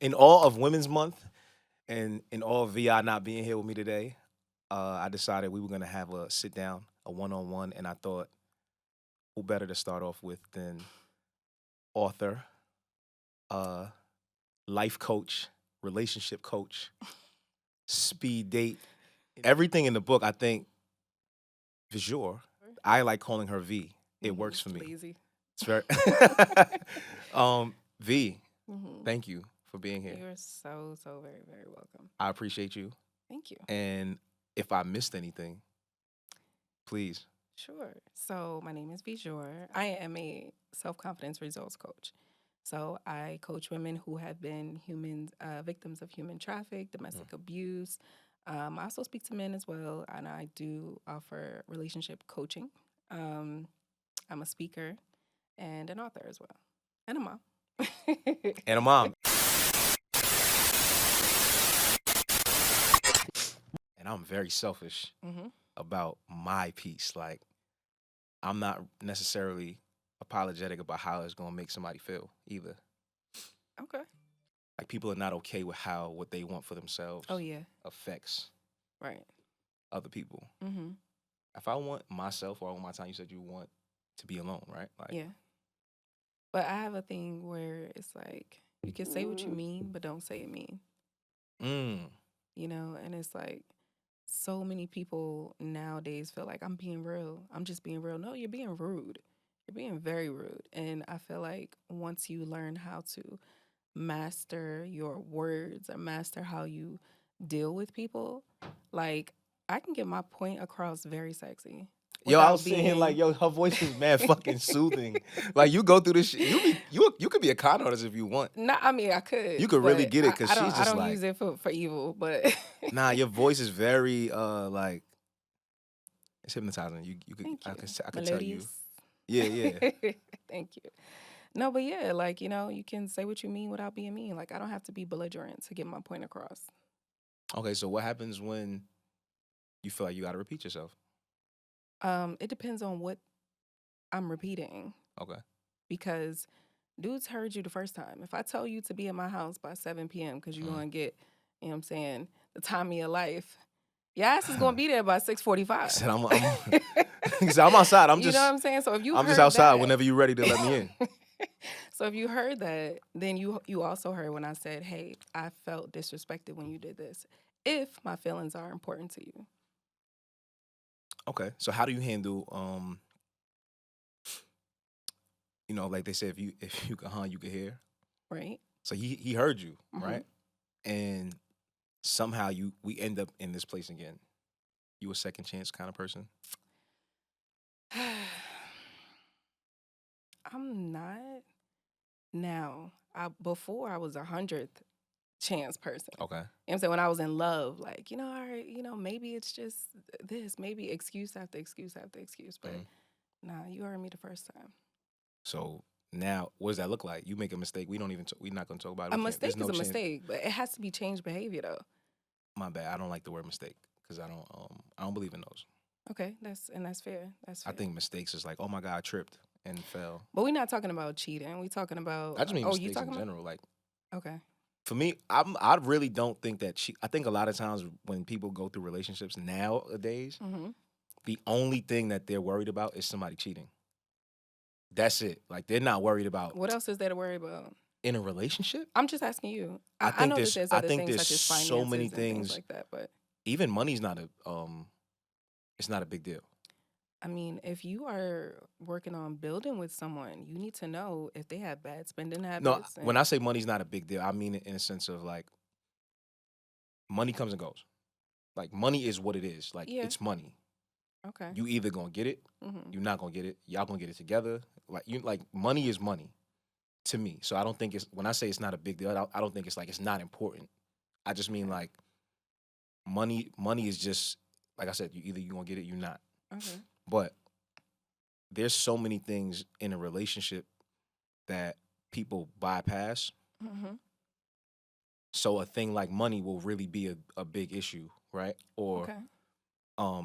in all of Women's Month and in all of VI not being here with me today, I decided we were gonna have a sit down, a one-on-one, and I thought, who better to start off with than author, uh, life coach, relationship coach, speed date, everything in the book. I think Vijor. I like calling her V. It works for me. Lazy. It's very V. Mm-hmm. Thank you for being here. You're so very, very welcome. I appreciate you. Thank you. And if I missed anything, please. Sure. So my name is Vijor. I am a self-confidence results coach. So I coach women who have been victims of human traffic, domestic abuse. I also speak to men as well, and I do offer relationship coaching. I'm a speaker and an author as well, and a mom. And a mom. And I'm very selfish Mm-hmm. about my piece. Like, I'm not necessarily apologetic about how it's going to make somebody feel either. Okay. Like, people are not okay with how what they want for themselves Oh yeah. affects Right. other people. Mm-hmm. If I want myself or I want my time, you said you want to be alone, right? Like, Yeah. But I have a thing where it's like you can say what you mean, but don't say it mean. mm, And it's like so many people nowadays feel like I'm being real. I'm just being real. No, you're being rude. You're being very rude. And I feel like once you learn how to master your words or master how you deal with people, like I can get my point across very sexy yo, I without was saying like, being yo, her voice is mad fucking soothing. Like, you go through this shit, you could be a con artist if you want. not. I mean, I could, You could really but get it because I don't. she's I just don't like, use it for evil. But nah, your voice is very like it's hypnotizing. You could thank you, I could tell you. melodious. Yeah, yeah. Thank you. No, but yeah, like you can say what you mean without being mean. Like I don't have to be belligerent to get my point across. Okay, so what happens when you feel like you got to repeat yourself? It depends on what I'm repeating Okay. because dudes heard you the first time. If I tell you to be at my house by 7 p.m. because you're Mm. gonna get, you know what I'm saying, the time of your life, your ass is gonna be there by 6:45. Said he said, I'm outside. You know what I'm saying? So if you I'm just heard outside that, whenever you're ready to let me in. so if you heard that, then you also heard when I said, "Hey, I felt disrespected when you did this." If my feelings are important to you, Okay. So how do you handle like they say if you can hunt, you can hear. right? So he heard you, Mm-hmm. right? And somehow we end up in this place again. You a second chance kind of person? I'm not now. Before I was 100th chance person. Okay. You know what I'm saying? When I was in love, like, all right, maybe it's just this, maybe excuse after excuse after excuse. But Mm. nah, you heard me the first time. So now, what does that look like? You make a mistake. We're not gonna talk about it. A We can't. There's mistake is no a chance. mistake, but it has to be changed behavior though. My bad. I don't like the word mistake because I don't believe in those. Okay, that's fair. That's I fair. think mistakes is like, oh my God, I tripped and fell. But we're not talking about cheating. We're talking about I just mean oh, you mistakes in talking about general. Like, okay. for me, I really don't think that I think a lot of times when people go through relationships nowadays, Mm-hmm. the only thing that they're worried about is somebody cheating. That's it. Like, they're not worried about What else is there to worry about? in a relationship. I'm just asking you. I I think know that there's there's I other think things there's such as so many finances and things things. like that, but Even money's not it's not a big deal. I mean, if you are working on building with someone, you need to know if they have bad spending No, habits. when I say money's not a big deal, I mean it in a sense of like money comes and goes. Like, money is what it is. Like, Yeah, it's money. okay. You either gonna get it, Mm-hmm. you're not gonna get it. Y'all gonna get it together. Like money is money to me. So I don't think it's when I say it's not a big deal. I don't think it's like it's not important. I just mean Okay. like money is just like I said. You gonna get it, you're not. Okay. But there's so many things in a relationship that people bypass. Mm-hmm. So a thing like money will really be a big issue, right? Or Okay.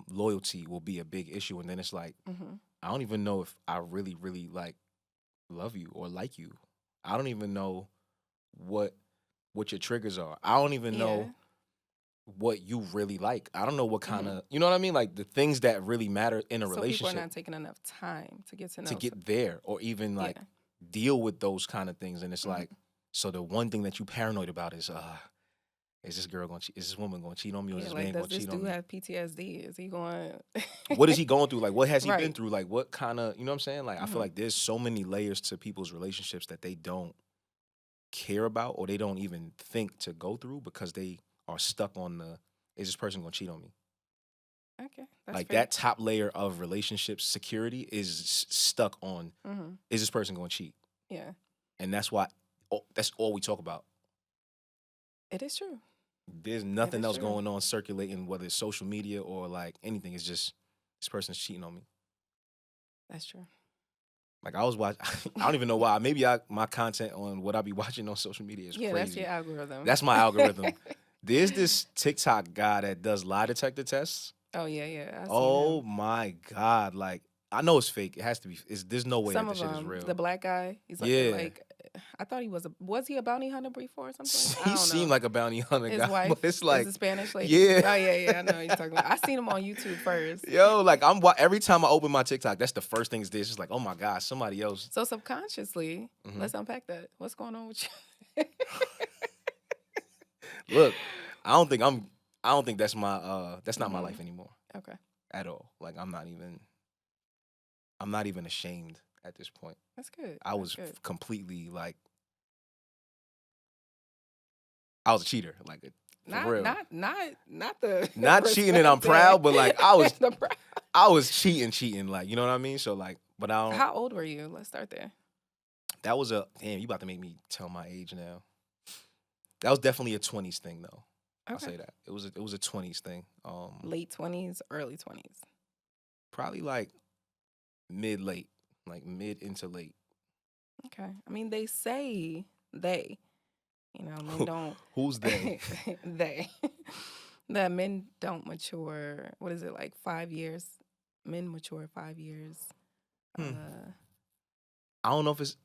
loyalty will be a big issue, and then it's like Mm-hmm. I don't even know if I really, really like love you or like you. I don't even know what what your triggers are. I don't even Yeah. know what you really like. I don't know what kind Mhm. of, you know what I mean? Like the things that really matter in a So people are relationship not taking enough time to get to to know. get there or even Yeah. like deal with those kind of things. And it's Mhm. like, so the one thing that you paranoid about is this girl gonna cheat? Is this woman gonna cheat on me? Or is Yeah, this like, man does gonna this cheat on dude me? have PTSD? Is he going? What is he going through? Like, what has he been Right. through? Like, what kind of, you know what I'm saying? Like, I feel Mhm. like there's so many layers to people's relationships that they don't care about or they don't even think to go through because they are stuck on the, is this person gonna cheat on me? Okay, that's Like, fair. that top layer of relationship security is stuck on, Mhm. is this person gonna cheat? Yeah, And that's why, that's all we talk about. it is true. There's It nothing is else true. going on circulating, whether it's social media or like anything. It's just, this person's cheating on me. That's true. Like I was watching, I don't even know why. Maybe my content on what I be watching on social media is Yeah, that's your crazy. algorithm. That's my algorithm. There's this TikTok guy that does lie detector tests. Oh yeah, yeah. I've seen Oh him. my God. Like, I know it's fake. It has to be. There's no way that Some this of shit is them. The real. black guy. He's Yeah. like, I thought he was he a bounty hunter before or something? I He don't seemed know. like a bounty hunter His guy, but wife it's is like, a Spanish lady. yeah. Oh yeah, yeah. I know what you're talking about. I seen him on YouTube first. Yo, like every time I open my TikTok, that's the first thing is this. It's like, oh my God, somebody else. So subconsciously, Mhm. let's unpack that. What's going on with you? Look, I don't think that's not my life anymore Okay, at all. Like I'm not even ashamed at this point. that's good. I That's was good. completely like, I was a cheater, like for Not, real. not, not, not the Not cheating and I'm respected. proud, but like The pr- I was cheating, like, you know what I mean? So like, but I don't, How old were you? Let's start there. that was damn, you about to make me tell my age now. That was definitely a 20s thing though. I'll Okay. say that. It was a 20s thing. Late 20s, early 20s. Probably like mid late, like mid into late. Okay. I mean, they say men don't, Who's they? they, that men don't mature. What is it, like 5 years? Men mature 5 years. Hmm. Uh, I don't know if it's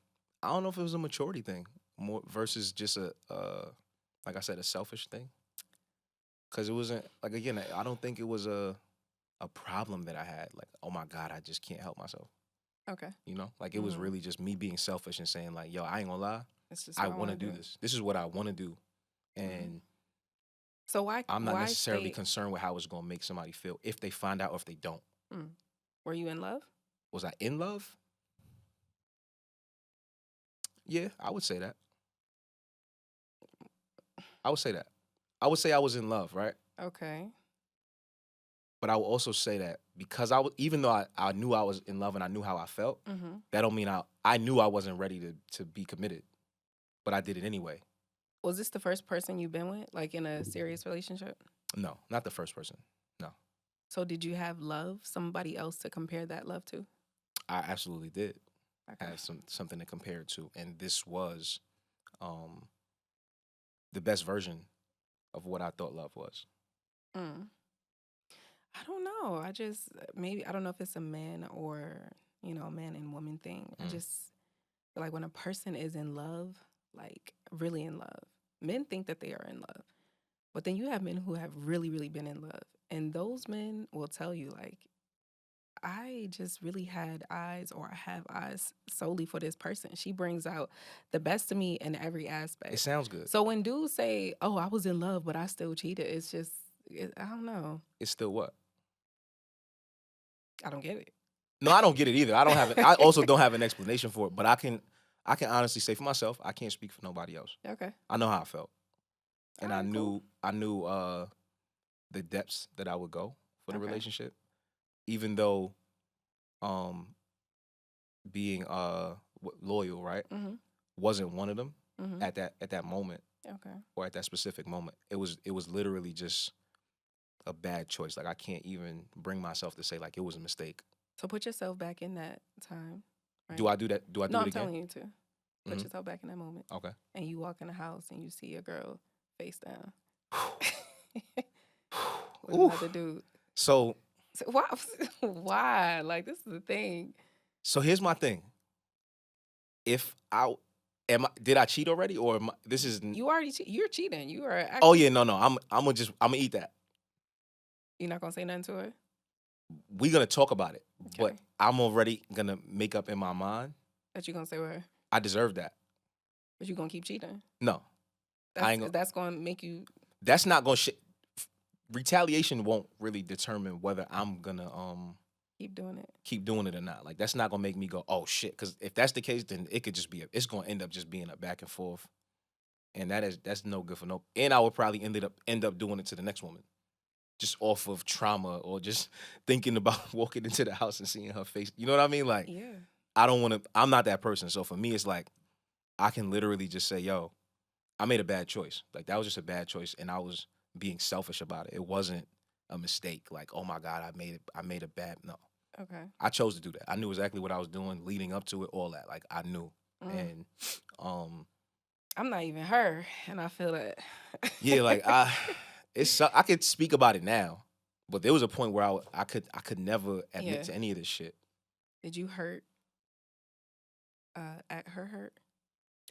I don't know if it was a maturity thing more versus just a like I said, a selfish thing. Cause it wasn't like, again, I don't think it was a problem that I had. Like, oh my God, I just can't help myself. okay. You know? Like it was really just me being selfish and saying like, yo, I ain't gonna lie. It's just I what I wanna want to do do. this. This is what I wanna do. Mhm. And So why, I'm not why necessarily stay? concerned with how it's gonna make somebody feel if they find out or if they don't. Mm. Were you in love? Was I in love? Yeah, I would say that. I would say that. I would say I was in love, right? Okay. But I would also say that because even though I knew I was in love and I knew how I felt, Mm-hmm. that don't mean I knew I wasn't ready to be committed, but I did it anyway. Was this the first person you've been with, like in a serious relationship? No, not the first person. No, So did you have love, somebody else to compare that love to? I absolutely did Okay. have something to compare it to, and this was um, the best version of what I thought love was. Mm. I don't know. I just maybe I don't know if it's a man or a man and woman thing. I Mm. just feel like when a person is in love, like really in love, men think that they are in love, but then you have men who have really, really been in love, and those men will tell you like, I just really had eyes or I have eyes solely for this person. She brings out the best of me in every It aspect. sounds good. So when dudes say, "Oh, I was in love, but I still cheated," it's just, I don't know. It's still what? I don't get it. No, I don't get it either. I don't have it. I also don't have an explanation for it, but I can honestly say for myself, I can't speak for nobody else. Okay. I know how I felt, and All right, cool. I knew the depths that I would go for the Okay. relationship, even though um being loyal, right, Mm-hmm. wasn't one of them Mm-hmm. at that moment Okay. or at that specific moment. It was literally just a bad choice. Like I can't even bring myself to say like it was a mistake. So put yourself back in that time. Right? Do I do that? Do I No, do it I'm again? telling you to put Hmm. yourself back in that moment. Okay. And you walk in the house and you see a girl face down with Ooh. another dude. So So why? Why? Like, this is the thing. so here's my thing. If I Did I cheat already, or this is? You already you're cheating. You are. Oh yeah, no. I'm gonna eat that. You're not gonna say nothing to her. We're gonna talk about it, but Okay. I'm already gonna make up in my mind. That you gonna say with her, I deserve that. but you gonna keep cheating. No, I ain't. That's gonna make you That's not gonna. Retaliation won't really determine whether I'm gonna keep doing it. keep doing it or not. Like that's not gonna make me go, oh shit. Because if that's the case, then it could just be. It's gonna end up just being a back and forth, and that's no good for no. And I would probably end up doing it to the next woman, just off of trauma or just thinking about walking into the house and seeing her face. You know what I mean? Like Yeah. I don't want to. I'm not that person. So for me, it's like I can literally just say, yo, I made a bad choice. Like that was just a bad choice, and I was being selfish about it. It wasn't a mistake. Like, oh my God, I made a bad no. Okay. I chose to do that. I knew exactly what I was doing leading up to it, all that. Like I knew. And I'm not even her, and I feel that. yeah, like I could speak about it now, but there was a point where I could never admit to any of this shit. Did you hurt at her hurt?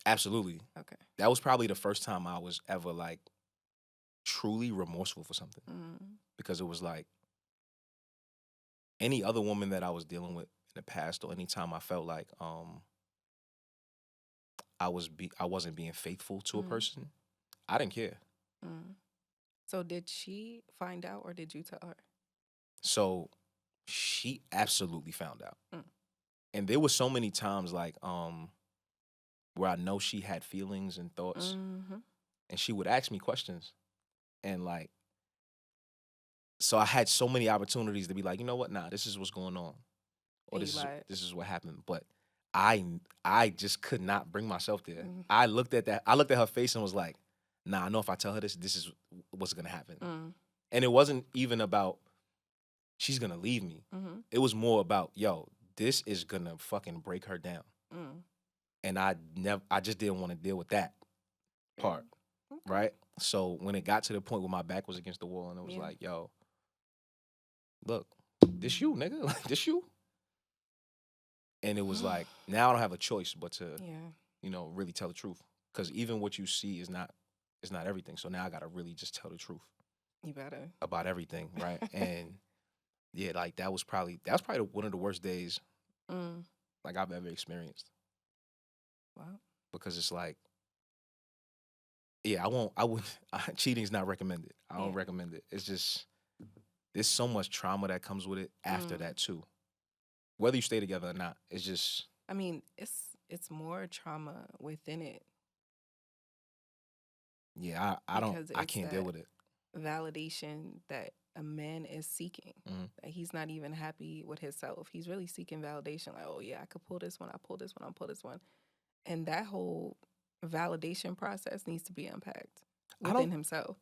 Absolutely. Okay. That was probably the first time I was ever like truly remorseful for something. Because it was like any other woman that I was dealing with in the past, or any time I felt like I wasn't being faithful to a person, I didn't care. So did she find out, or did you tell her? So she absolutely found out. And there were so many times like where I know she had feelings and thoughts, and she would ask me questions, and like, so I had so many opportunities to be like, you know what, nah, this is what's going on, or this is what happened, but I just could not bring myself there. I looked at her face and was like, nah, I know if I tell her this is what's gonna happen. And it wasn't even about she's gonna leave me. It was more about, yo, this is gonna fucking break her down. And I just didn't want to deal with that part. Right? So when it got to the point where my back was against the wall and it was like, yo, look, this you, nigga. Like, this you. And it was like, now I don't have a choice but to, you know, really tell the truth. Because even what you see is not everything. So now I gotta really just tell the truth. You better. About everything, right? And yeah, like that was probably one of the worst days like I've ever experienced. Wow. Because it's like, yeah, cheating is not recommended. I don't recommend it. It's just, there's so much trauma that comes with it after that too. Whether you stay together or not, it's just. I mean, it's more trauma within it. Yeah, I can't deal with it. Validation that a man is seeking. That he's not even happy with himself. He's really seeking validation. Like, oh yeah, I could pull this one. I pull this one. I pull this one. And that whole validation process needs to be unpacked within himself.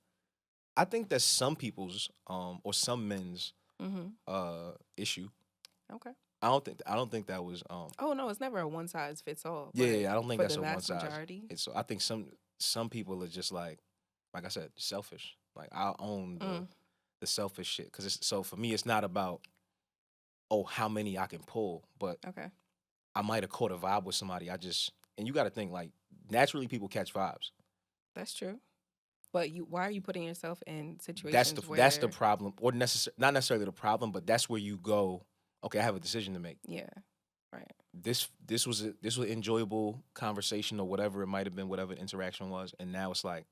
I think that's some people's or some men's issue. Okay. I don't think that was oh no, it's never a one size fits all. Yeah, I don't think that's a one size. Majority. So I think some people are just like I said, selfish. Like I own the selfish shit, because so for me it's not about how many I can pull, but I might have caught a vibe with somebody. And you got to think, like, naturally people catch vibes. That's true. But why are you putting yourself in situations that's the problem, or not necessarily the problem, but that's where you go, okay, I have a decision to make. Yeah. Right. This was an enjoyable conversation or whatever it might have been, whatever the interaction was, and now it's like,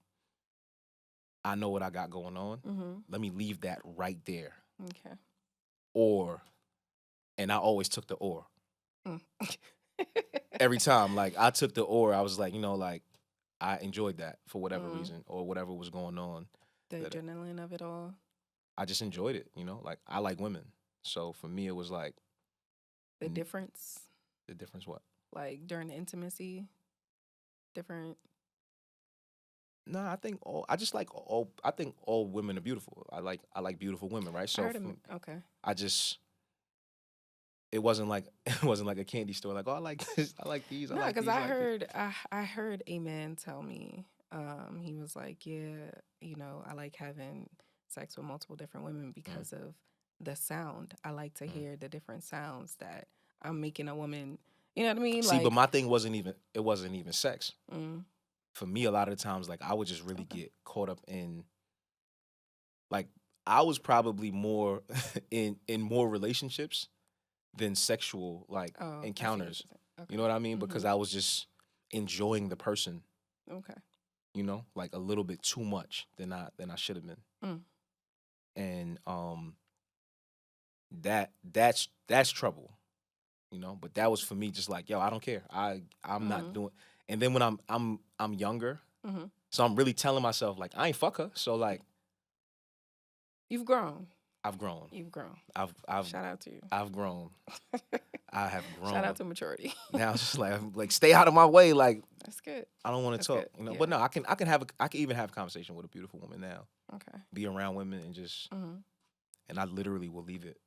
I know what I got going on. Let me leave that right there. Okay. And I always took the or. Every time, like I took the or, I was like, you know, like I enjoyed that for whatever reason or whatever was going on. The adrenaline of it all. I just enjoyed it, you know. Like I like women, so for me it was like the difference. The difference what? Like during the intimacy, different. No, I think all women are beautiful. I like beautiful women, right? So okay. It wasn't like a candy store. Like, oh, I like this, I like these. No, because I heard a man tell me, he was like, yeah, you know, I like having sex with multiple different women because of the sound. I like to hear the different sounds that I'm making a woman You know what I mean? See, Like, but my thing wasn't even sex. mm, For me, a lot of the times, like I would just really okay. get caught up in, like, I was probably more in more relationships than sexual like Oh, I see what encounters. you're saying. You Okay. know what I mean? Because Mm-hmm. I was just enjoying the person, Okay. like a little bit too much than I should have been. Mm. And that's trouble, But that was for me just like, yo, I don't care. I'm not Mm-hmm. doing. And then when I'm younger, Mm-hmm. so I'm really telling myself like I ain't fuck her. So like You've grown. I've grown. You've grown. I've Shout out to you. I've grown. I have Shout out grown. to maturity. Now it's just like stay out of my way. Like That's good. I don't want to That's talk, good. Yeah. But no, I can even have a conversation with a beautiful woman now. Okay. Be around women and just Mm-hmm. and I literally will leave it.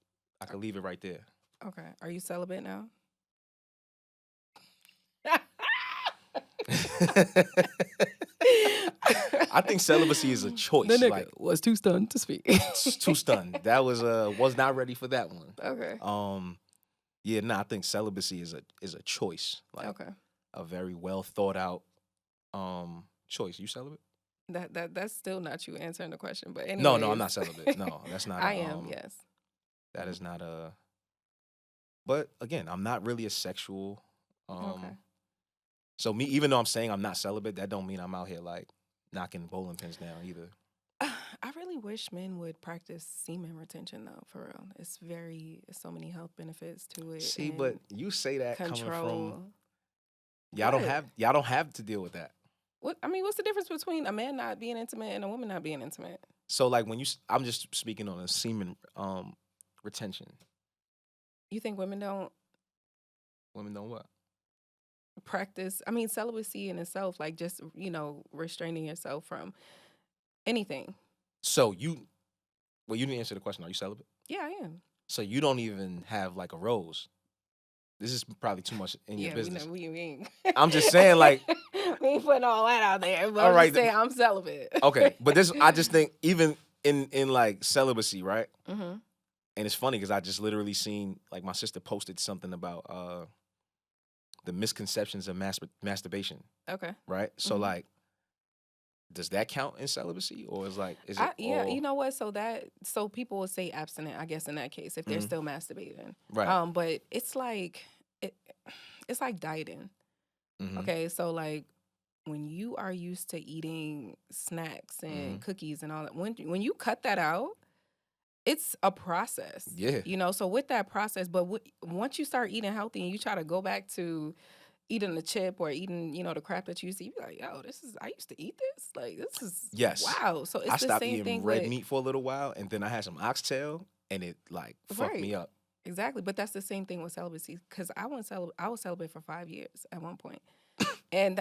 I could leave it right there. Okay. Are you celibate now? I think celibacy is a choice. The nigga Like was too stunned to speak. too stunned. That was not ready for that one. Okay. Yeah, I think celibacy is a choice. Like Okay. a very well thought out choice. You celibate? That's still not you answering the question, but No, anyways. I'm not celibate. No, that's not I am, yes. that is not a but again, I'm not really a sexual Okay. so me even though I'm saying I'm not celibate, that don't mean I'm out here like knocking bowling pins down either. I really wish men would practice semen retention though, for real. It's so many health benefits to it. See, and but you say that coming from control. y'all don't have to deal with that. What's the difference between a man not being intimate and a woman not being intimate? So like when I'm just speaking on a semen retention. You think women don't Women don't what? practice? Celibacy in itself, like just, restraining yourself from anything. So you didn't answer the question. Are you celibate? Yeah, I am. So you don't even have like a rose. This is probably too much in your business. We ain't. I'm just saying, like, we ain't putting all that out there. But all I'm right, just saying I'm celibate. Okay, but I just think even in like celibacy, right? Mm-hmm. And it's funny because I just literally seen like my sister posted something about the misconceptions of masturbation, Okay. right? So Mhm. like, does that count in celibacy, or is it? Yeah, all... you know what? So people will say abstinent, I guess, in that case, if they're Mhm. still masturbating. Right. But it's like it's like dieting. Mhm. Okay, so like when you are used to eating snacks and Mhm. cookies and all that, when you cut that out, it's a process. Yeah. So with that process, but once you start eating healthy and you try to go back to eating the chip or eating, the crap that you used to eat, you be like, yo, I used to eat this. Like, this is Yes. wow. So it's I the stopped same eating thing red with meat for a little while, and then I had some oxtail, and it like fucked me right. up. Exactly. But that's the same thing with celibacy. Because I was celibate for 5 years at one point. And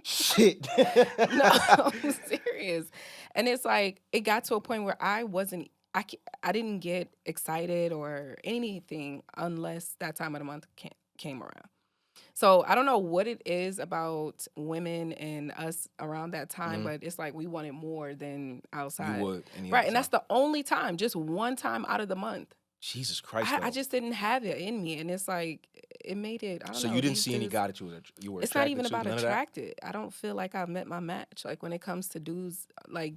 Shit. no, I'm serious. And it's like it got to a point where I didn't get excited or anything unless that time of the month came around. So I don't know what it is about women and us around that time, Mhm. but it's like we wanted more than You outside. would, any Right. other And that's time. the only time, just one time out of the month. Jesus Christ, I though. just didn't have it in me. And it's like, it made it, I don't So know. you didn't these see any dudes, guy that you were it's not attracted even to? about None of that? attracted. I don't feel like I've met my match. Like when it comes to dudes, like,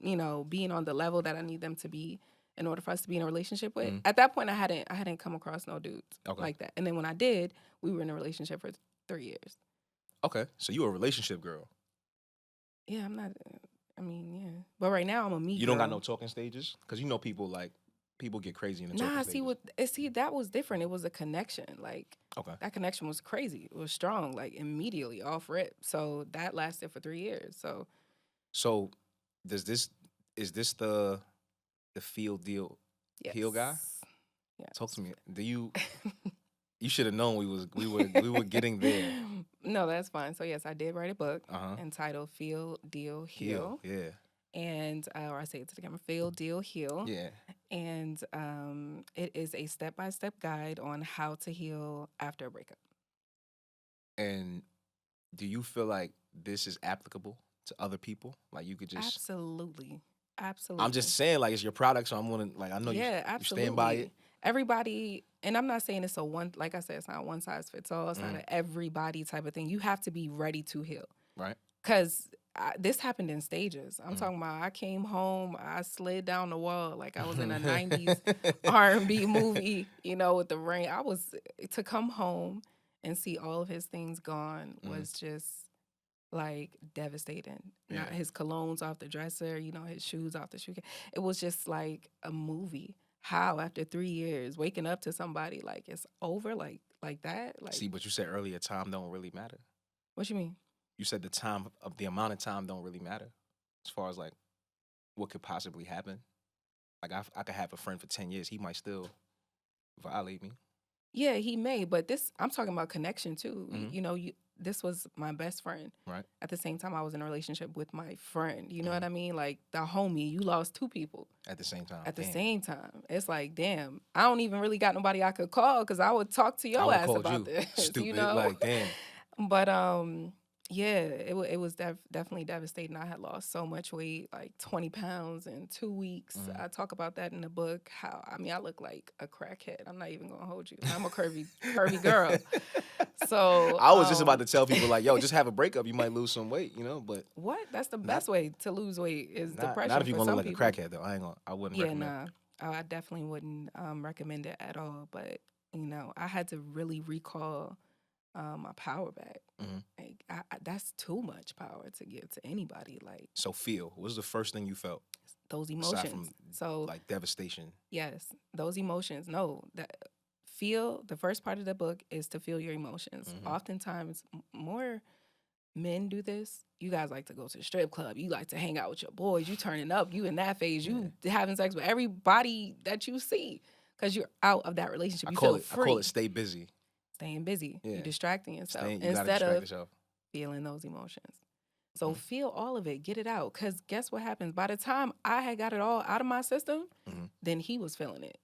being on the level that I need them to be in order for us to be in a relationship with. Mhm. At that point, I hadn't come across no dudes Okay. like that. And then when I did, we were in a relationship for 3 years. Okay. So you a relationship girl. Yeah, I'm not. Yeah. But right now, I'm a me You girl. don't got no talking stages? Because people get crazy in the talking Nah, stages. see, that was different. It was a connection. Like Okay. that connection was crazy. It was strong. Like immediately off rip. So that lasted for 3 years. So is this the field deal Yes. heel guy? Yes. Talk to me. Do you should have known we were getting there. No, that's fine. So yes, I did write a book Uh-huh. entitled "Feel, Deal, Heal," Yeah. and or I say it to the camera: "Feel, Deal, Heal." Yeah. And it is a step-by-step guide on how to heal after a breakup. And do you feel like this is applicable to other people? Like you could just Absolutely. I'm just saying like it's your product, so I'm gonna like I know Yeah, you stand by absolutely. it. everybody, and I'm not saying it's a one, like I said, it's not one size fits all. It's not an everybody type of thing. You have to be ready to heal. Right. Because this happened in stages. I'm talking about I came home, I slid down the wall like I was in a 90s R&B movie, you know, with the rain. To come home and see all of his things gone was just like devastating. Yeah. Not his colognes off the dresser, you know, his shoes off the shoe case. It was just like a movie. How after 3 years waking up to somebody like it's over like that? Like, See, but you said earlier, time don't really matter. what you mean? You said the amount of time don't really matter as far as like what could possibly happen. Like I could have a friend for 10 years, he might still violate me. Yeah, he may, but I'm talking about connection too. You know, this was my best friend. Right. At the same time, I was in a relationship with my friend. You know what I mean? Like the homie, you lost two people At the same time. at the same time. It's like, damn, I don't even really got nobody I could call because I would talk to your ass about this. Stupid. You know, like damn. But yeah, it was definitely devastating. I had lost so much weight, like 20 pounds in 2 weeks. I talk about that in the book. How I look like a crackhead. I'm not even gonna hold you. I'm a curvy girl. So I was just about to tell people like, yo, just have a breakup, you might lose some weight, you know. But what? That's the best way to lose weight is depression. Not if you're for gonna some look like people. a crackhead though. I wouldn't recommend. I definitely wouldn't recommend it at all. But you know, I had to really recall my power back. Like, that's too much power to give to anybody. Like, so what was the first thing you felt? Those emotions. Aside from, so like devastation. Yes, those emotions. No, the first part of the book is to feel your emotions. Oftentimes, more men do this. You guys like to go to the strip club. You like to hang out with your boys. You turning up. You in that phase. You having sex with everybody that you see because you're out of that relationship. You feel free. I call it stay busy. Staying busy. Yeah. You're distracting yourself instead of feeling those emotions. So feel all of it. Get it out. Because guess what happens? By the time I had got it all out of my system, then he was feeling it.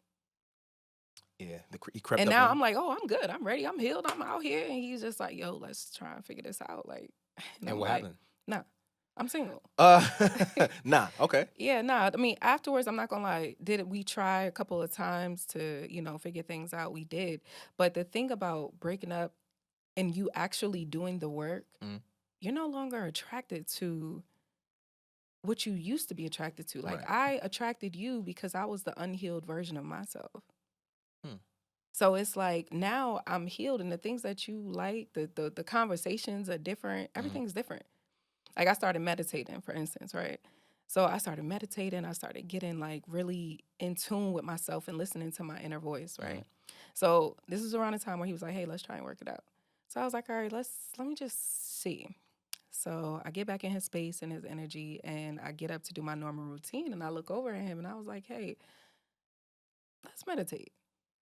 Yeah, he crept and up. And now on I'm like, oh, I'm good. I'm ready. I'm healed. I'm out here. And he's just like, yo, let's try and figure this out. Like, and what happened? Nah, I'm single. Nah, okay. Yeah, nah. I mean, afterwards, I'm not gonna lie. We try a couple of times to, you know, figure things out? We did. But the thing about breaking up and you actually doing the work, you're no longer attracted to what you used to be attracted to. Like, I attracted you because I was the unhealed version of myself. So it's like now I'm healed, and the things that you like, the conversations are different. Everything's different. Like, I started meditating, for instance, right? So I started meditating. I started getting like really in tune with myself and listening to my inner voice, right? So this is around the time where he was like, hey, let's try and work it out. So I was like, all right, let me just see. So I get back in his space and his energy, and I get up to do my normal routine, and I look over at him, and I was like, hey, let's meditate.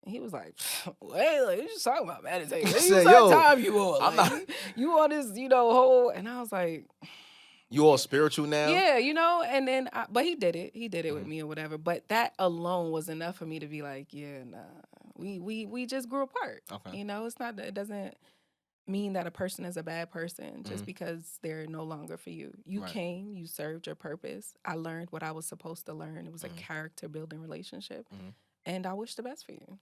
And he was like, wait, like, you just talking about meditating. What time you on? Like, you on this, you know, whole... And I was like... You all spiritual now? Yeah, you know, and then... but he did it. He did it with me or whatever. But that alone was enough for me to be like, yeah, nah. We just grew apart. Okay. You know, it doesn't mean that a person is a bad person just because they're no longer for you. You came, you served your purpose. I learned what I was supposed to learn. It was a character building relationship. And I wish the best for you.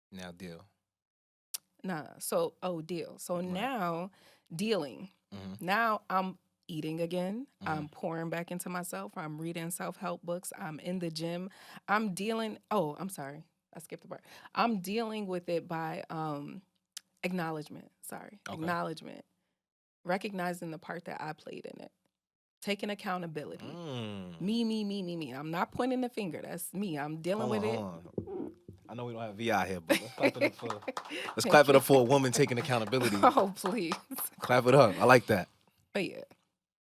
Now deal. Deal. So now dealing. Now I'm eating again. I'm pouring back into myself. I'm reading self-help books. I'm in the gym. I'm dealing. Oh, I'm sorry. I skipped the part. I'm dealing with it by acknowledgement. Sorry. Okay. Acknowledgement. Recognizing the part that I played in it. Taking accountability. Me. I'm not pointing the finger. That's me. I'm dealing with it. I know we don't have VI here, but let's clap it up for a woman taking accountability. Oh, please. Clap it up. I like that. But yeah,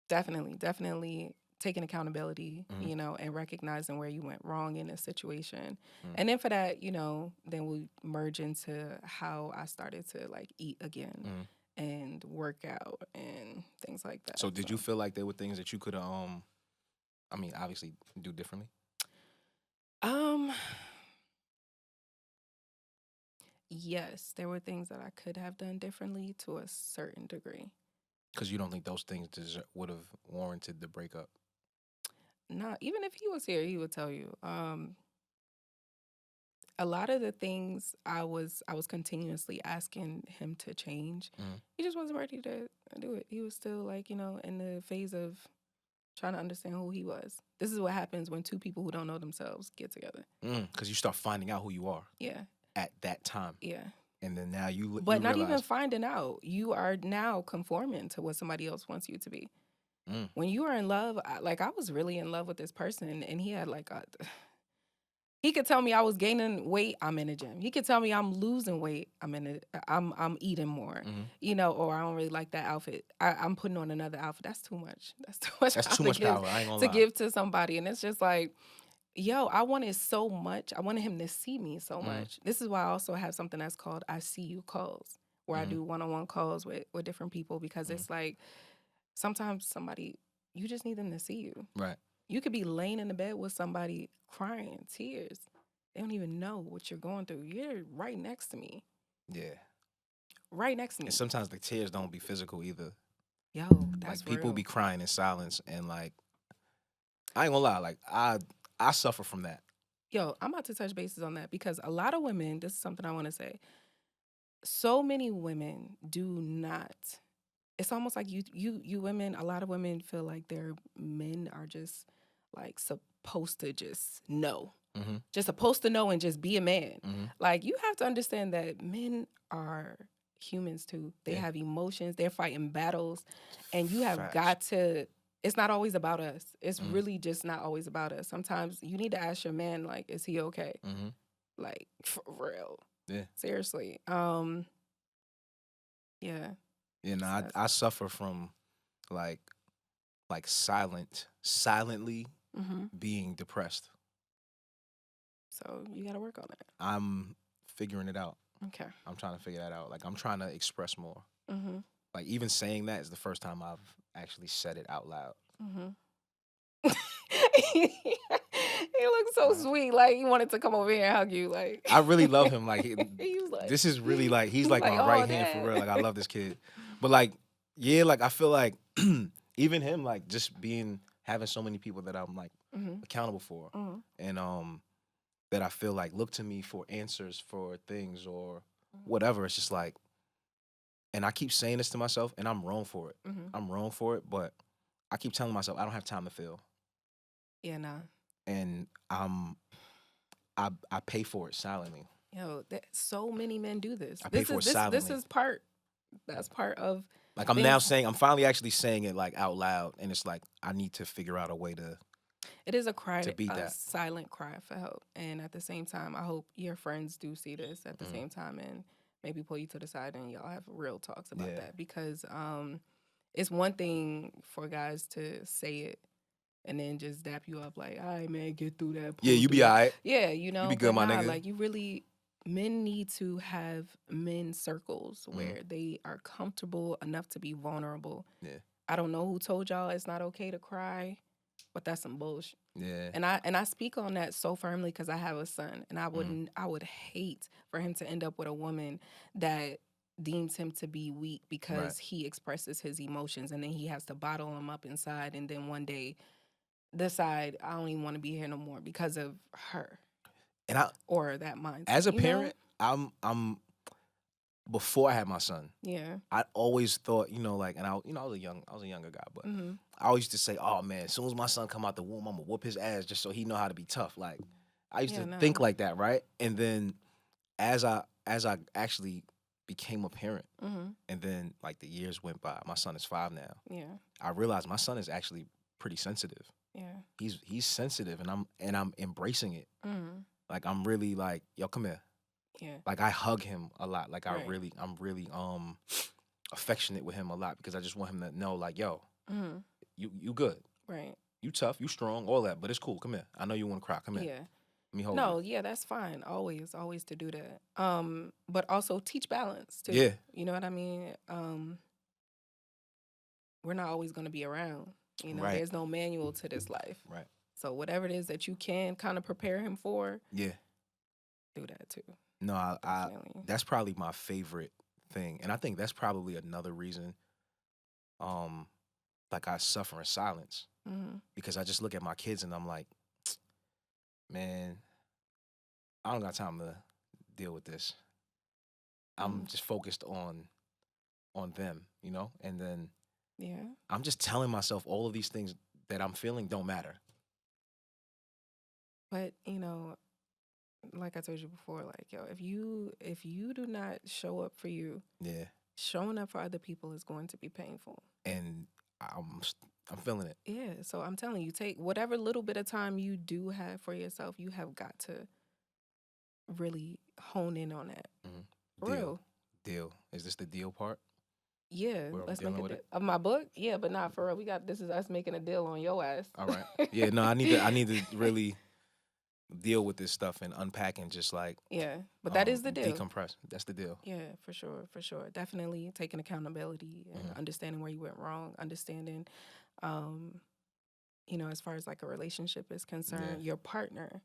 definitely taking accountability, you know, and recognizing where you went wrong in a situation. And then for that, you know, then we merge into how I started to like eat again and work out and things like that. So did you feel like there were things that you could, obviously do differently? Yes, there were things that I could have done differently to a certain degree. Because you don't think those things would have warranted the breakup? Nah, even if he was here, he would tell you. a lot of the things I was continuously asking him to change. He just wasn't ready to do it. He was still like, in the phase of trying to understand who he was. This is what happens when two people who don't know themselves get together. Because you start finding out who you are. Yeah. At that time. Yeah. And then now you But not realize, even finding out. You are now conforming to what somebody else wants you to be. When you are in love, I was really in love with this person, and he had he could tell me I was gaining weight, I'm in the gym. He could tell me I'm losing weight, I'm eating more, or I don't really like that outfit. I'm putting on another outfit. That's too much. That's too much. That's too much power. I ain't gonna lie. Give to somebody, and it's just like, yo, I wanted so much. I wanted him to see me so much. This is why I also have something that's called I See You calls, where I do one-on-one calls with different people, because it's like sometimes you just need them to see you. Right. You could be laying in the bed with somebody crying, tears. They don't even know what you're going through. You're right next to me. Yeah. Right next to me. And sometimes the tears don't be physical either. Yo, that's like people real. be crying in silence, and like I ain't gonna lie, like I suffer from that. Yo, I'm about to touch bases on that, because a lot of women, this is something I want to say. So many women do not. It's almost like you women, a lot of women feel like their men are just like supposed to just know. Just supposed to know and just be a man. Like, you have to understand that men are humans too. They have emotions. They're fighting battles. And you have got to, it's not always about us. It's really just not always about us. Sometimes you need to ask your man, like, is he okay? Like, for real. Yeah. Seriously. Yeah. You know, I suffer from like silently being depressed. So you got to work on it. I'm figuring it out. Okay. I'm trying to figure that out. Like, I'm trying to express more. Like, even saying that is the first time I've actually said it out loud. He looks so sweet. Like, he wanted to come over here and hug you. Like, I really love him. Like, he was like, this is really like, he's like my oh, right hand for real. Like, I love this kid. But like, yeah, like I feel like even him, like, just having so many people that I'm like accountable for, and that I feel like look to me for answers for things or whatever. It's just like, and I keep saying this to myself, and I'm wrong for it. I'm wrong for it, but I keep telling myself I don't have time to feel. Yeah, nah. And I pay for it silently. Yo, so many men do this. I pay for it silently. This is that's part of. Like, I'm finally actually saying it like out loud, and it's like I need to figure out a way to. It is a cry, to beat that. Silent cry for help, and at the same time, I hope your friends do see this at the same time and maybe pull you to the side and y'all have real talks about that, because it's one thing for guys to say it and then just dap you up like, all right, man, get through that. Yeah, you be all right. Yeah, you be good, my nigga. Like, men need to have men circles where they are comfortable enough to be vulnerable. Yeah. I don't know who told y'all it's not okay to cry, but that's some bullshit. Yeah. And I speak on that so firmly because I have a son, and I would hate for him to end up with a woman that deems him to be weak because he expresses his emotions, and then he has to bottle them up inside, and then one day decide I don't even want to be here no more because of her. And or that mindset. As a parent, I'm before I had my son. Yeah. I always thought, like, and I was a younger guy, but I always used to say, oh man, as soon as my son come out the womb, I'm gonna whoop his ass just so he know how to be tough. Like, I used to think like that, right? And then as I actually became a parent, and then like the years went by, my son is 5 now. Yeah. I realized my son is actually pretty sensitive. Yeah. He's sensitive, and I'm embracing it. Like, I'm really like, yo, come here. Yeah. Like, I hug him a lot. Like, I'm really affectionate with him a lot because I just want him to know, like, yo, you good. Right. You tough, you strong, all that, but it's cool. Come here. I know you want to cry. Come here. Yeah. Let me hold you. Yeah, that's fine. Always to do that. But also teach balance too. Yeah. You know what I mean? We're not always going to be around. There's no manual to this life. Right. So whatever it is that you can kind of prepare him for, do that too. No, I that's probably my favorite thing, and I think that's probably another reason, like, I suffer in silence, because I just look at my kids and I'm like, man, I don't got time to deal with this. I'm just focused on them, you know? And then Yeah. I'm just telling myself all of these things that I'm feeling don't matter. But, you know, like I told you before, like, yo, if you do not show up for you, Yeah. showing up for other people is going to be painful. And I'm feeling it. Yeah. So I'm telling you, take whatever little bit of time you do have for yourself, you have got to really hone in on that. For Deal. real. Deal. Is this the deal part? Yeah, Where I'm let's make dealing a with deal it? of my book. Yeah, but not for real. This is us making a deal on your ass. All right. Yeah, no, I need to really deal with this stuff and unpack and just like Yeah, but that is the deal. decompress. That's the deal. Yeah, for sure. Definitely taking accountability and understanding where you went wrong, understanding, you know, as far as like a relationship is concerned, your partner,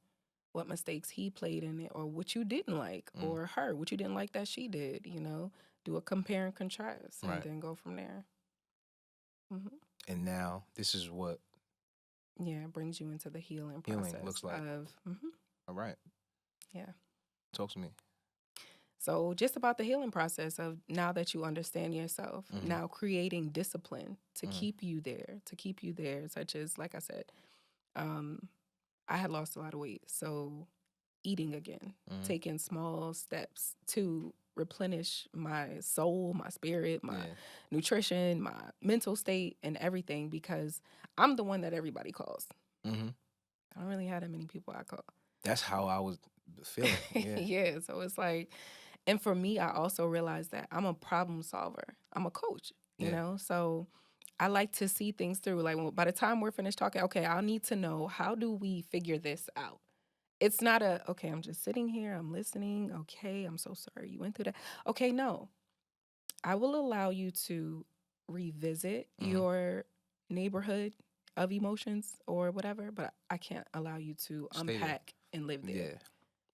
what mistakes he played in it, or what you didn't like, or her, what you didn't like that she did. You know, do a compare and contrast, and then go from there. And now this is what it brings you into the healing process looks like. of. All right. Yeah. Talk to me. So just about the healing process of now that you understand yourself, now creating discipline to keep you there, such as, like I said, I had lost a lot of weight. So eating again, taking small steps to replenish my soul, my spirit, my nutrition, my mental state, and everything, because I'm the one that everybody calls. I don't really have that many people I call. That's how I was feeling. Yeah. Yeah. So it's like, and for me, I also realized that I'm a problem solver. I'm a coach, you know? So I like to see things through. Like, by the time we're finished talking, okay, I'll need to know, how do we figure this out? It's not okay, I'm just sitting here, I'm listening. Okay, I'm so sorry you went through that. Okay, no. I will allow you to revisit your neighborhood of emotions or whatever, but I can't allow you to unpack and live there.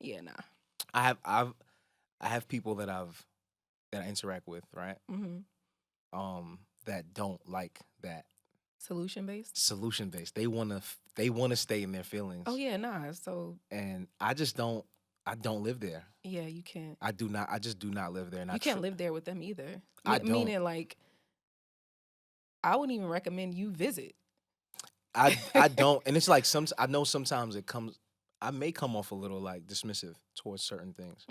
Yeah, nah. I have people that I interact with, right? That don't like that Solution based. They wanna stay in their feelings. Oh yeah, nah. So, and I don't live there. Yeah, you can't. I just do not live there. And you can't live there with them either. I don't. Meaning, like, I wouldn't even recommend you visit. I don't. And it's like I know sometimes I may come off a little like dismissive towards certain things.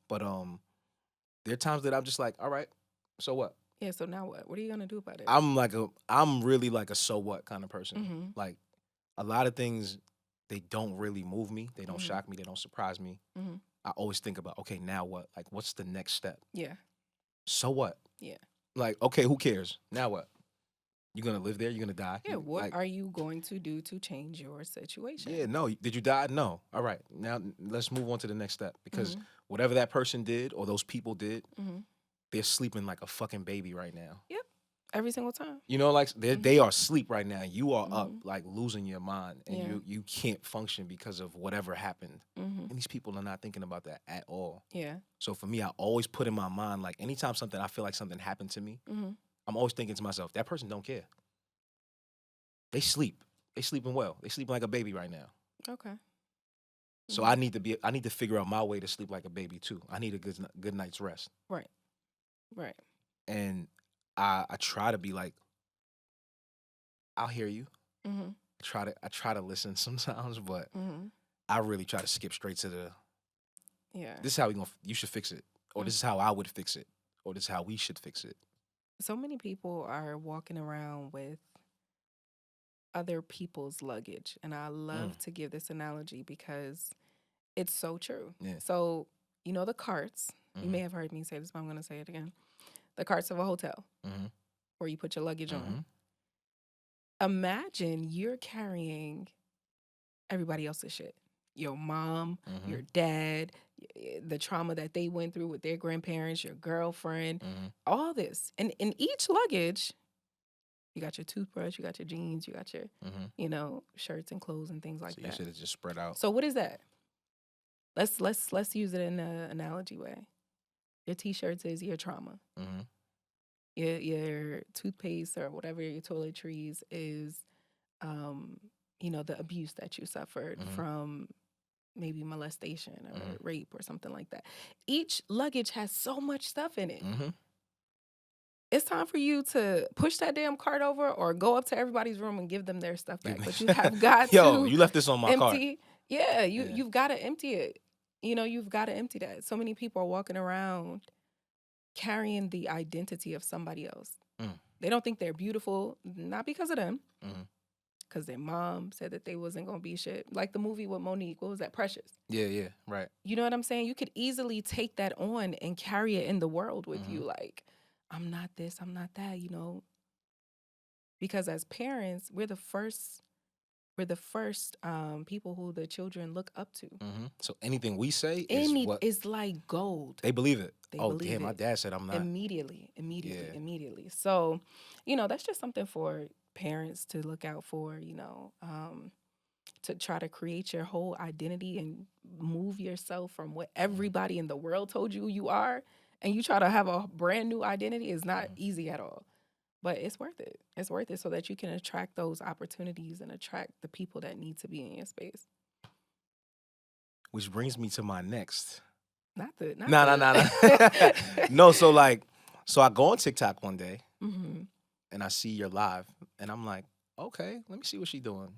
But there are times that I'm just like, all right, so what? Yeah, so now what? What are you gonna do about it? I'm really like a so what kind of person. Like, a lot of things, they don't really move me. They don't shock me. They don't surprise me. I always think about, okay, now what? Like, what's the next step? Yeah. So what? Yeah. Like, okay, who cares? Now what? You're gonna live there? You're gonna die? Yeah, what are you going to do to change your situation? Yeah, no. Did you die? No. All right. Now let's move on to the next step. Because whatever that person did or those people did, they're sleeping like a fucking baby right now. Yep. Every single time. You know, like they are asleep right now. You are up, like losing your mind, and you can't function because of whatever happened. And these people are not thinking about that at all. Yeah. So for me, I always put in my mind, like, anytime I feel like something happened to me, I'm always thinking to myself, that person don't care. They sleep. They sleeping well. They sleeping like a baby right now. Okay. So I need to figure out my way to sleep like a baby too. I need a good night's rest. Right. Right. And I try to be like, I'll hear you. I try to listen sometimes, but I really try to skip straight to the, this is how you should fix it, or this is how I would fix it, or this is how we should fix it. So many people are walking around with other people's luggage, and I love to give this analogy because it's so true. Yeah. So, you know, the carts, you may have heard me say this, but I'm going to say it again. The carts of a hotel where you put your luggage on. Imagine you're carrying everybody else's shit. Your mom, your dad, the trauma that they went through with their grandparents, your girlfriend, all this. And in each luggage, you got your toothbrush, you got your jeans, you got your, you know, shirts and clothes and things like so that. You should have just spread out. So what is that? Let's use it in an analogy way. Your t-shirts is your trauma. Your toothpaste or whatever, your toiletries is, you know, the abuse that you suffered from maybe molestation or rape or something like that. Each luggage has so much stuff in it. Mm-hmm. It's time for you to push that damn cart over or go up to everybody's room and give them their stuff back. But you have got Yo, to you left this on my cart. empty. Yeah, you've got to empty it. You know, you've got to empty that. So many people are walking around carrying the identity of somebody else. They don't think they're beautiful, not because of them, because their mom said that they wasn't going to be shit. Like the movie with Monique, what was that? Precious. Yeah, right. You know what I'm saying? You could easily take that on and carry it in the world with you. Like, I'm not this, I'm not that, you know. Because as parents, we're the first people who the children look up to. So anything we say is like gold. They believe it. Believe damn, it. My dad said I'm not. Immediately. So, you know, that's just something for parents to look out for, you know, to try to create your whole identity and move yourself from what everybody in the world told you are, and you try to have a brand new identity is not easy at all. But it's worth it. It's worth it so that you can attract those opportunities and attract the people that need to be in your space. Which brings me to my next. No. No, so I go on TikTok one day and I see you're live and I'm like, okay, let me see what she's doing.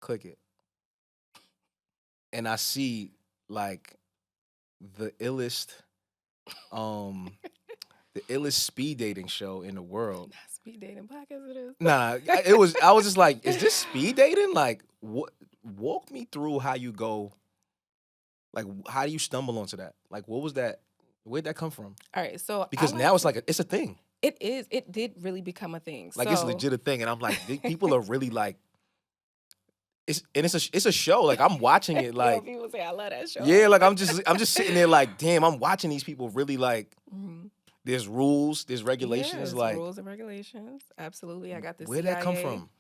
Click it. And I see like the illest speed dating show in the world. Not speed dating podcast it is. Nah, I was just like, is this speed dating? Like, what? Walk me through how you go. Like, how do you stumble onto that? Like, what was that? Where'd that come from? All right, so because now it's like it's a thing. It is. It did really become a thing. Like, it's legit a thing, and I'm like, people are really like. It's a show. Like, I'm watching it. Like, people say I love that show. Yeah, like I'm just sitting there like, damn, I'm watching these people really like. There's rules, there's regulations, like rules and regulations. Absolutely, I got this. Where'd that come from?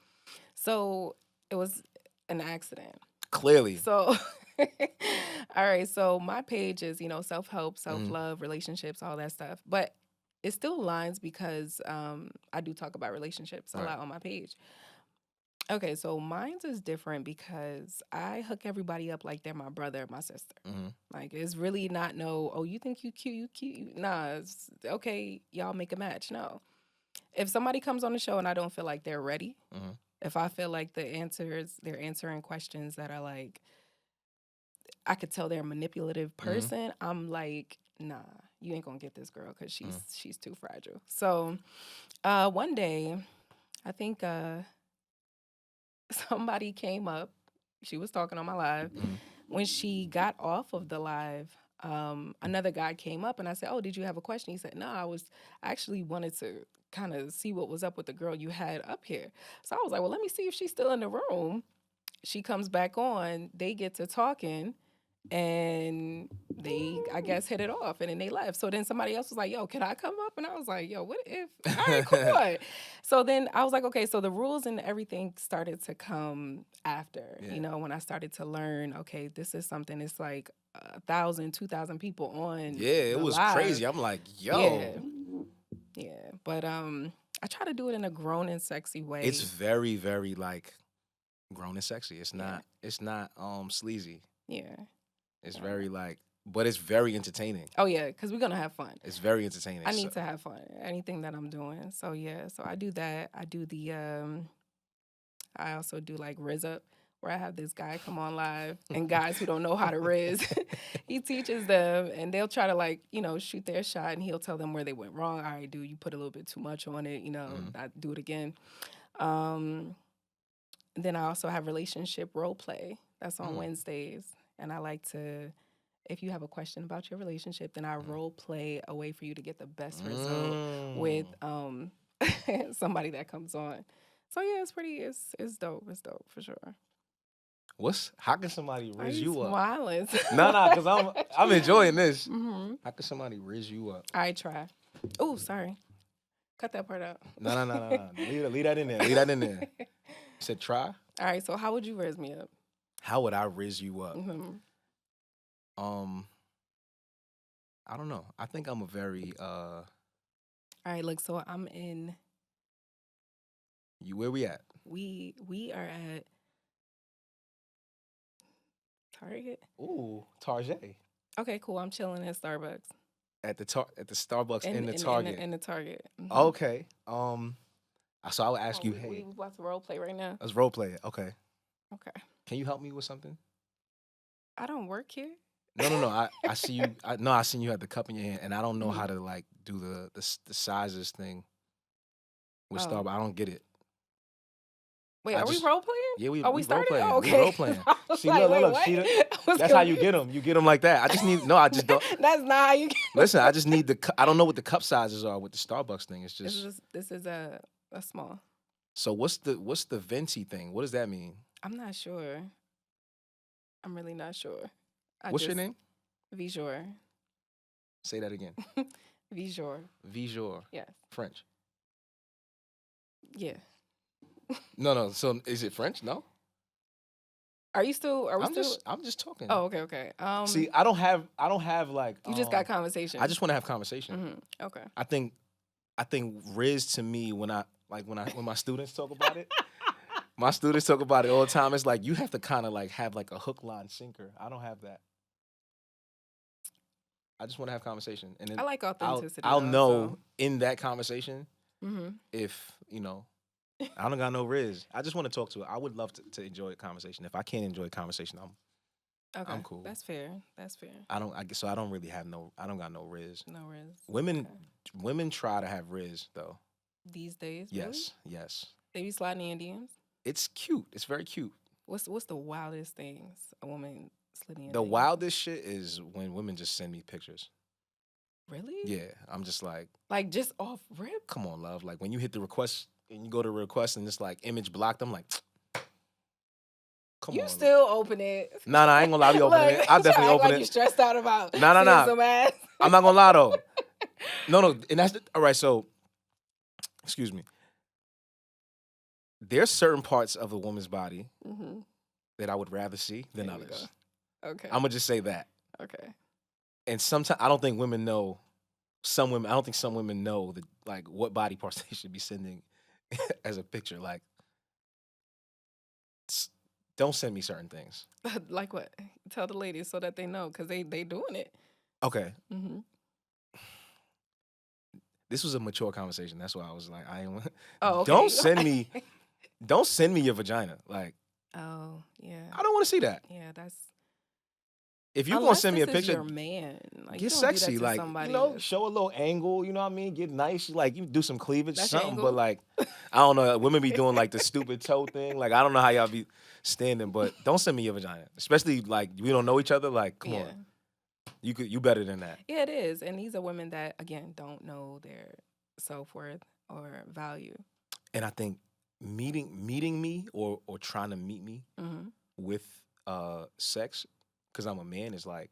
So it was an accident. Clearly. So, all right. So my page is, you know, self-help, self-love, relationships, all that stuff. But it still aligns because I do talk about relationships a lot on my page. Okay, so mine's is different because I hook everybody up like they're my brother or my sister. Like, it's really not you think you cute. Nah, it's okay, y'all make a match. No. If somebody comes on the show and I don't feel like they're ready, if I feel like they're answering questions that are like, I could tell they're a manipulative person, I'm like, nah, you ain't gonna get this girl because she's too fragile. So one day, I think somebody came up. She was talking on my live. When she got off of the live, another guy came up and I said, "Oh, did you have a question?" He said, "No, I actually wanted to kind of see what was up with the girl you had up here." So I was like, "Well, let me see if she's still in the room." She comes back on. They get to talking. And they, I guess, hit it off, and then they left. So then somebody else was like, "Yo, can I come up?" And I was like, "Yo, what if?" All right, cool. So then I was like, "Okay." So the rules and everything started to come after. You know, when I started to learn, okay, this is something. It's like 1,000, 2,000 people on. Yeah, it was live. Crazy. I'm like, yo. Yeah. But I try to do it in a grown and sexy way. It's very, very like grown and sexy. It's not. It's not sleazy. Yeah. It's very like, but it's very entertaining. Oh yeah, because we're gonna have fun. It's very entertaining. I need to have fun. Anything that I'm doing. So yeah, so I do that. I do the I also do like Riz Up, where I have this guy come on live, and guys who don't know how to Riz, he teaches them, and they'll try to like, you know, shoot their shot, and he'll tell them where they went wrong. All right, dude, you put a little bit too much on it, you know, I do it again. Then I also have relationship role play. That's on Wednesdays. And I like to, if you have a question about your relationship, then I role play a way for you to get the best result with somebody that comes on. So yeah, it's dope. It's dope for sure. How can somebody riz you up? Smiling? No, because I'm enjoying this. How can somebody riz you up? I try. Oh, sorry. Cut that part out. No. Leave that in there. Leave that in there. You said try? All right, so how would you riz me up? How would I riz you up? I don't know. I think I'm a very All right, look, so I'm in. Where we at? We are at. Target. Ooh, Target. Okay, cool. I'm chilling at Starbucks. At the Starbucks in the In Target. in the Target. Okay. So I would ask Oh, you, we hey, about to role play right now. let's role play it. Okay. Okay. Can you help me with something? I don't work here. No. I see you. I seen you had the cup in your hand, and I don't know how Mhm. to like do the sizes thing with Oh. Starbucks. I don't get it. Wait, I are we just role playing? Yeah, Are we we role started? playing. Oh, We okay. role playing. I was See, like, wait, look. what? See, I was that's how you get confused. them. You get them like that. I just need. No, I just don't. That's not how you get. Listen, I just need I don't know what the cup sizes are with the Starbucks thing. It's just. This is a small. So what's the venti thing? What does that mean? I'm not sure. I'm really not sure. What's your name? Vijor. Say that again. Vijor. Vijor. Yes. French. Yeah. No. So is it French? No. Are we still? I'm just talking. Oh, okay. See, I don't have like. You just got conversation. I just want to have conversation. Okay. I think Riz to me when my students talk about it. My students talk about it all the time. It's like you have to kind of like have like a hook, line, sinker. I don't have that. I just want to have conversation, and then I like authenticity. I'll though, know in that conversation So. if I don't got no Riz. I just want to talk to it. I would love to enjoy a conversation. If I can't enjoy a conversation, Okay. I'm cool. That's fair. I don't really have I don't got no Riz. No riz. Women try to have Riz though. These days. Yes, Really? yes. They be sliding in DMs. It's cute. It's very cute. What's the wildest things a woman slid in? The DMs? wildest shit is when women just send me pictures. Really? Yeah, I'm just like just off rip. come on, love. Like when you hit the request and you go to request and it's like image blocked, I'm like, come on. You still open it? Nah, I ain't gonna lie, I be opening it. I definitely open like it. You stressed out about Nah. seeing some ass. I'm not gonna lie though. No, and that's all right. So, excuse me. There's certain parts of a woman's body that I would rather see than There we others. go. Okay. I'm gonna just say that. Okay. And sometimes I don't think women know. I don't think some women know that like what body parts they should be sending as a picture. Like, don't send me certain things. Like what? Tell the ladies so that they know because they doing it. Okay. Mm-hmm. This was a mature conversation. That's why I was like, I ain't. Oh, okay. Don't send me your vagina. Like, oh yeah. I don't want to see that. Yeah, that's. If you're gonna send me a picture, your man. Like, get sexy, like somebody show a little angle. You know what I mean? Get nice. Like you do some cleavage, That's something. angle? But like, I don't know. Women be doing like the stupid toe thing. Like I don't know how y'all be standing, but don't send me your vagina. Especially like we don't know each other. Like, come on, you better than that. Yeah, it is. And these are women that again don't know their self-worth or value. And I think meeting me or trying to meet me with sex because I'm a man is like,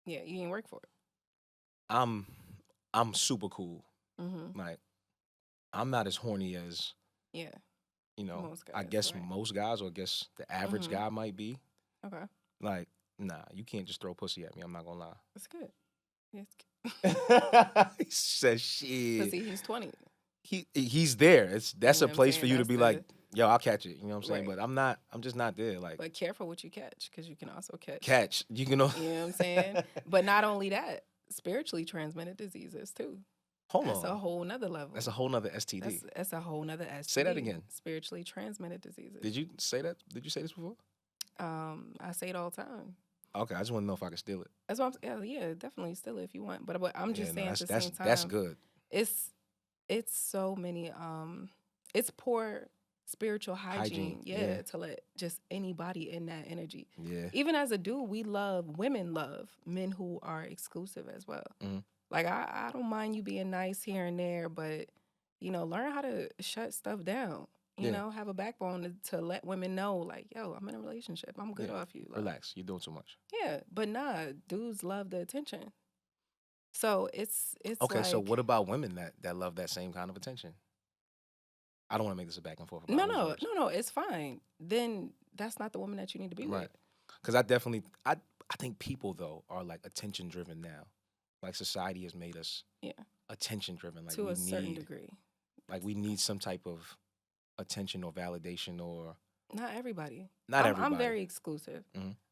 yeah, you ain't work for it. I'm super cool. Like I'm not as horny as most guys, I guess right. most guys, or I guess the average guy might be. Okay. Like, nah, you can't just throw pussy at me. I'm not gonna lie. That's good. He says shit. See, he's 20. He's there. That's You a know what I'm place saying? for you to That's be like, yo, I'll catch it. You know what I'm saying? Right. But I'm just not there. Like, But careful what you catch, because you can also catch. You can know. You know what I'm saying? But not only that, spiritually transmitted diseases too. That's a whole nother level. That's a whole nother STD. That's a whole nother STD. Say that again. Spiritually transmitted diseases. Did you say that? Did you say this before? I say it all the time. Okay, I just want to know if I can steal it. That's what I'm. Yeah, definitely steal it if you want. But I'm just saying at the same time, that's good. It's so many. It's poor spiritual hygiene. Yeah, to let just anybody in that energy. Yeah. Even as a dude, women love men who are exclusive as well. Like I don't mind you being nice here and there, but learn how to shut stuff down. You know, have a backbone to let women know, like, yo, I'm in a relationship. I'm good off you. Like, relax. You're doing too much. Yeah, but nah, dudes love the attention. So it's okay. Like, So what about women that love that same kind of attention? I don't want to make this a back and forth. No, it's fine. Then that's not the woman that you need to be with. Because I think people though are like attention driven now. Like society has made us attention driven. Like to a certain degree. Like we need some type of attention or validation or not everybody. Not everybody. I'm very exclusive.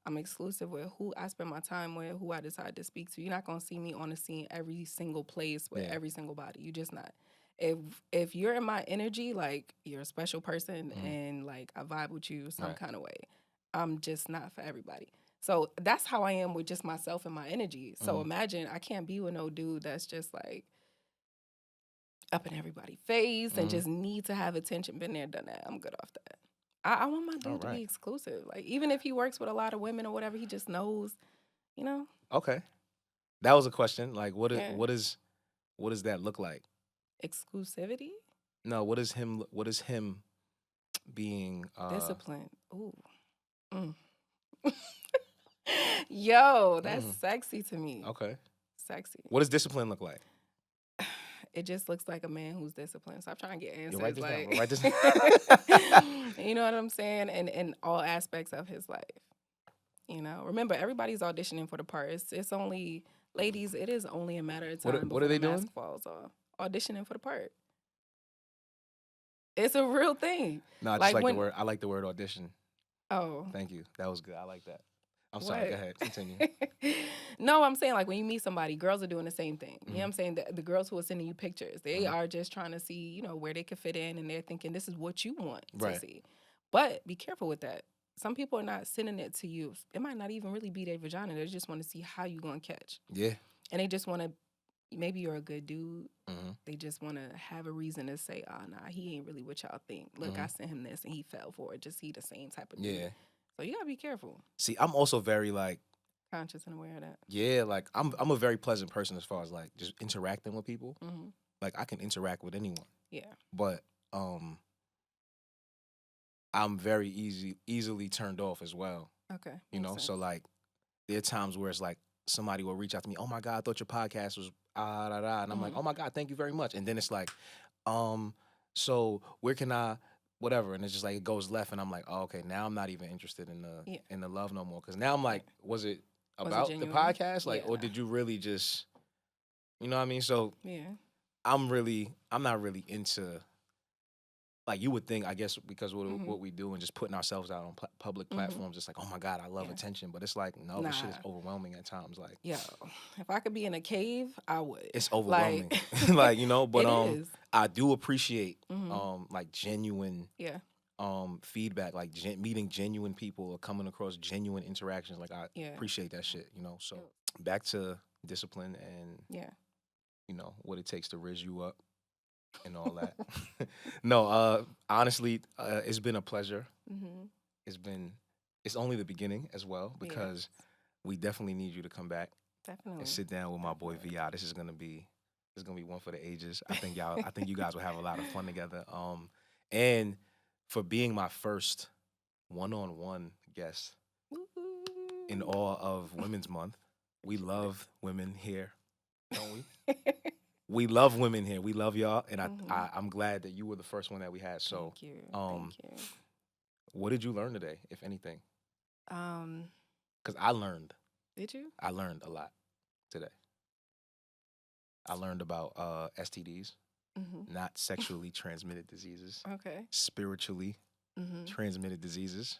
I'm exclusive with who I spend my time with, who I decide to speak to. You're not gonna see me on the scene every single place with every single body. You just not. If if you're in my energy, like you're a special person and like I vibe with you some kind of way, I'm just not for everybody. So that's how I am with just myself and my energy. So imagine I can't be with no dude that's just like up in everybody's face and just need to have attention. Been there, done that. I'm good off that. I want my dude to be exclusive. Like even if he works with a lot of women or whatever, he just knows, you know. Okay, that was a question. Like, what does that look like? Exclusivity. No, what is him being discipline? Ooh. Mm. Yo, that's sexy to me. Okay. Sexy. What does discipline look like? It just looks like a man who's disciplined. Stop trying to get answers. Write this like, down. Write this down. You know what I'm saying? And in all aspects of his life. You know, remember everybody's auditioning for the part. It's only ladies. It is only a matter of time. What are they the doing? Mask falls off. Auditioning for the part. It's a real thing. No, I just like the word. I like the word audition. Oh, thank you. That was good. I like that. I'm sorry. Go ahead. Continue. No, I'm saying like when you meet somebody, girls are doing the same thing. You know what I'm saying? The girls who are sending you pictures, they are just trying to see, you know, where they can fit in, and they're thinking this is what you want to see. But be careful with that. Some people are not sending it to you. It might not even really be their vagina. They just want to see how you gonna catch. Yeah. And they just want to. Maybe you're a good dude. They just want to have a reason to say, "Oh, nah, he ain't really what y'all think. Look, I sent him this, and he fell for it. Just he the same type of dude." Yeah. So you gotta be careful. See, I'm also very like conscious and aware of that. Yeah, like I'm a very pleasant person as far as like just interacting with people. Like I can interact with anyone. Yeah. But I'm very easily turned off as well. Okay. You know, so like there are times where it's like somebody will reach out to me, "Oh my God, I thought your podcast was and I'm like, "Oh my God, thank you very much." And then it's like, so where can I whatever, and it's just like it goes left, and I'm like, "Oh, okay, now I'm not even interested in the love no more." Because now I'm like, was it about the podcast, like, or did you really just, you know what I mean? So yeah, I'm not really into. Like you would think, I guess, because what we do and just putting ourselves out on public platforms, it's like, oh my God, I love attention. But it's like, no, this shit is overwhelming at times. Like, yo, if I could be in a cave, I would. It's overwhelming, like you know. But it is. I do appreciate like genuine feedback, feedback, like meeting genuine people or coming across genuine interactions. Like I appreciate that shit, you know. So back to discipline and you know what it takes to raise you up. And all that. No, honestly, it's been a pleasure. It's only the beginning as well because we definitely need you to come back and sit down with my boy Vi. This is gonna be one for the ages. I think you guys will have a lot of fun together. And for being my first one-on-one guest in all of Women's Month, we love women here, don't we? We love women here. We love y'all, and I'm glad that you were the first one that we had. So, thank you. What did you learn today, if anything? Because I learned. Did you? I learned a lot today. I learned about STDs, not sexually transmitted diseases. Okay. Spiritually transmitted diseases.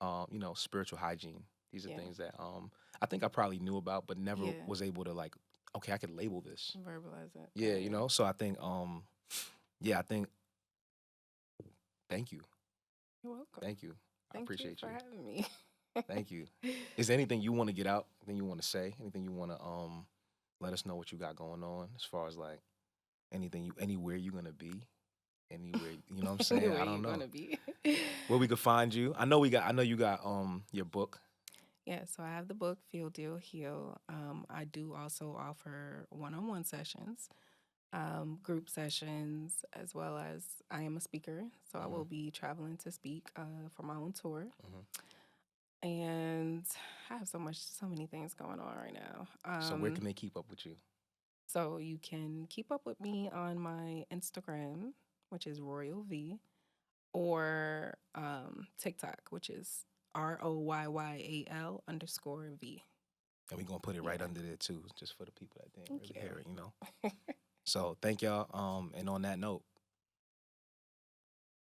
You know, spiritual hygiene. These are things that I think I probably knew about, but never was able to like. Okay, I could label this. Verbalize it. Yeah, you know. So I think, I think. Thank you. You're welcome. Thank you. I appreciate you for having me. Thank you. Is there anything you want to get out? Anything you want to say? Anything you want to let us know what you got going on as far as like anywhere you're gonna be? Anywhere, you know what I'm saying? I don't know. Gonna be. Where we could find you? I know you got your book. Yeah, so I have the book, Feel, Deal, Heal. I do also offer one-on-one sessions, group sessions, as well as I am a speaker. So I will be traveling to speak for my own tour. And I have so many things going on right now. So where can they keep up with you? So you can keep up with me on my Instagram, which is Royal V, or TikTok, which is ROYYAL_V. And we're going to put it right under there, too, just for the people that didn't really hear it, you know. So thank y'all. And on that note,